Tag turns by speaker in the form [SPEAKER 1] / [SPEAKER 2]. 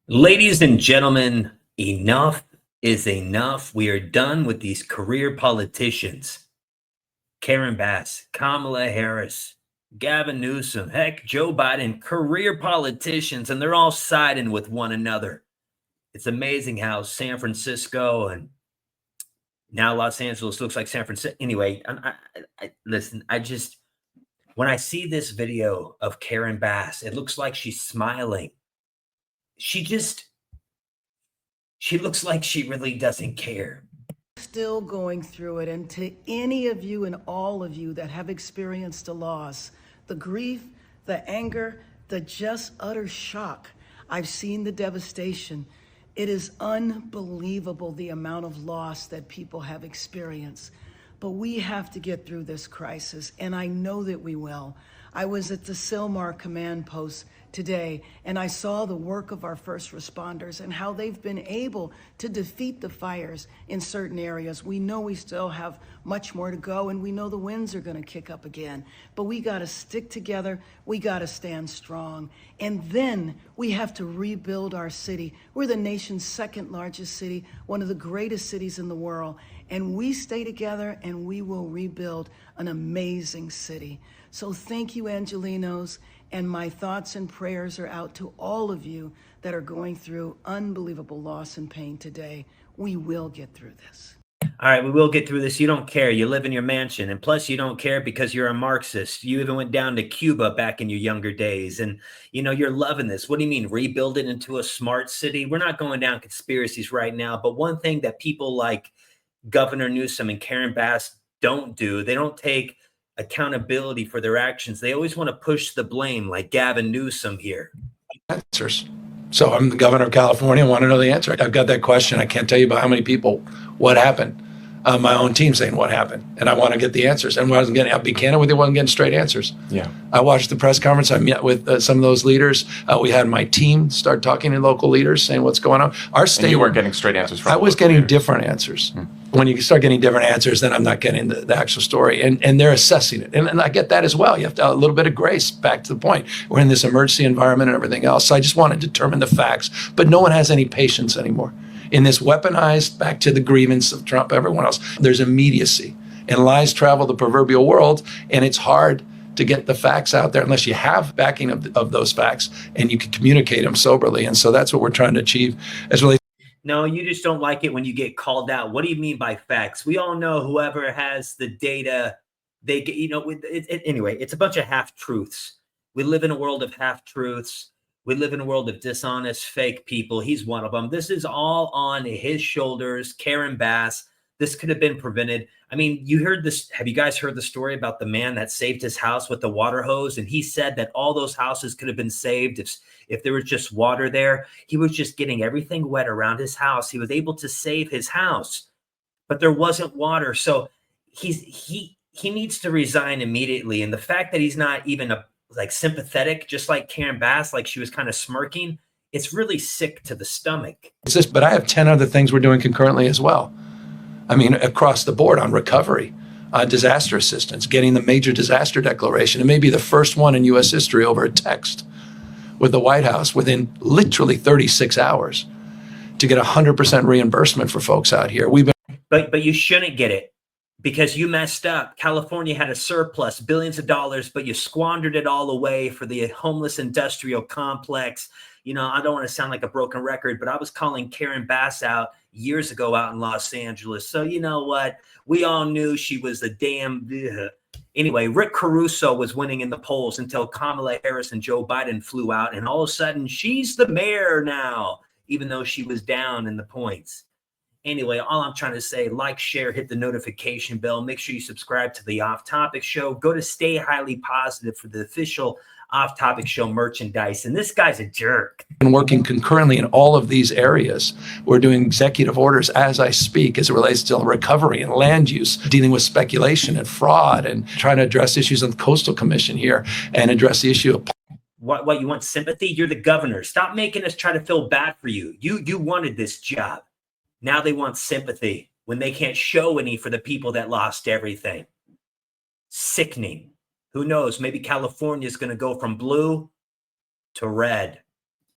[SPEAKER 1] Ladies and gentlemen, enough is enough. We are done with these career politicians. Karen Bass, Kamala Harris, Gavin Newsom, heck, Joe Biden, career politicians, and they're all siding with one another. It's amazing how San Francisco and now Los Angeles looks like San Francisco. Anyway, listen, when I see this video of Karen Bass, it looks like she's smiling. She just, she looks like she really doesn't care.
[SPEAKER 2] Still going through it, and to any of you and all of you that have experienced a loss, the grief, the anger, the just utter shock. I've seen the devastation. It is unbelievable the amount of loss that people have experienced. But we have to get through this crisis, and I know that we will. I was at the Sylmar command post today, and I saw the work of our first responders and how they've been able to defeat the fires in certain areas. We know we still have much more to go, and we know the winds are going to kick up again. But we got to stick together. We got to stand strong. And then we have to rebuild our city. We're the nation's second largest city, one of the greatest cities in the world. And we stay together, and we will rebuild an amazing city. So thank you, Angelenos, and my thoughts and prayers are out to all of you that are going through unbelievable loss and pain today. We will get through this.
[SPEAKER 1] All right, we will get through this. You don't care. You live in your mansion. And plus, you don't care because you're a Marxist. You even went down to Cuba back in your younger days. And, you're loving this. What do you mean, rebuild it into a smart city? We're not going down conspiracies right now. But one thing that people like Governor Newsom and Karen Bass don't do, they don't take accountability for their actions. They always want to push the blame, like Gavin Newsom here.
[SPEAKER 3] Answers. So I'm the governor of California. I want to know the answer. I've got that question. I can't tell you about how many people, what happened. My own team saying what happened, and I want to get the answers. And when I wasn't getting, I'll be candid with you, I wasn't getting straight answers.
[SPEAKER 4] Yeah.
[SPEAKER 3] I watched the press conference. I met with some of those leaders. We had my team start talking to local leaders, saying what's going on. Our state.
[SPEAKER 4] And you weren't getting straight answers from.
[SPEAKER 3] I was getting different answers. When you start getting different answers, then I'm not getting the actual story. And they're assessing it. And I get that as well. You have to a little bit of grace, back to the point. We're in this emergency environment and everything else. So I just want to determine the facts. But no one has any patience anymore. In this weaponized, back to the grievance of Trump, everyone else, there's immediacy. And lies travel the proverbial world. And it's hard to get the facts out there unless you have backing of those facts and you can communicate them soberly. And so that's what we're trying to achieve as relates.
[SPEAKER 1] No, you just don't like it when you get called out. What do you mean by facts? We all know whoever has the data, they get, anyway, it's a bunch of half-truths. We live in a world of half-truths. We live in a world of dishonest, fake people. He's one of them. This is all on his shoulders. Karen Bass. This could have been prevented. I mean, you heard this. Have you guys heard the story about the man that saved his house with the water hose? And he said that all those houses could have been saved if there was just water there. He was just getting everything wet around his house. He was able to save his house, but there wasn't water. So he needs to resign immediately. And the fact that he's not even sympathetic, just like Karen Bass, like she was kind of smirking, it's really sick to the stomach.
[SPEAKER 3] But I have 10 other things we're doing concurrently as well. I mean, across the board on recovery, disaster assistance, getting the major disaster declaration. It may be the first one in U.S. history over a text with the White House within literally 36 hours to get 100% reimbursement for folks out here.
[SPEAKER 1] But you shouldn't get it because you messed up. California had a surplus, billions of dollars, but you squandered it all away for the homeless industrial complex. I don't want to sound like a broken record, but I was calling Karen Bass out years ago out in Los Angeles. So you know what? We all knew she was a damn. Anyway, Rick Caruso was winning in the polls until Kamala Harris and Joe Biden flew out. And all of a sudden, she's the mayor now, even though she was down in the points. Anyway, all I'm trying to say, like, share, hit the notification bell. Make sure you subscribe to the Off Topic Show. Go to Stay Highly Positive for the official Off Topic Show merchandise. And this guy's a jerk.
[SPEAKER 3] And working concurrently in all of these areas. We're doing executive orders as I speak as it relates to recovery and land use, dealing with speculation and fraud, and trying to address issues on the Coastal Commission here and address the issue of.
[SPEAKER 1] What you want sympathy? You're the governor. Stop making us try to feel bad for you. You wanted this job. Now they want sympathy when they can't show any for the people that lost everything. Sickening. Who knows? Maybe California is going to go from blue to red.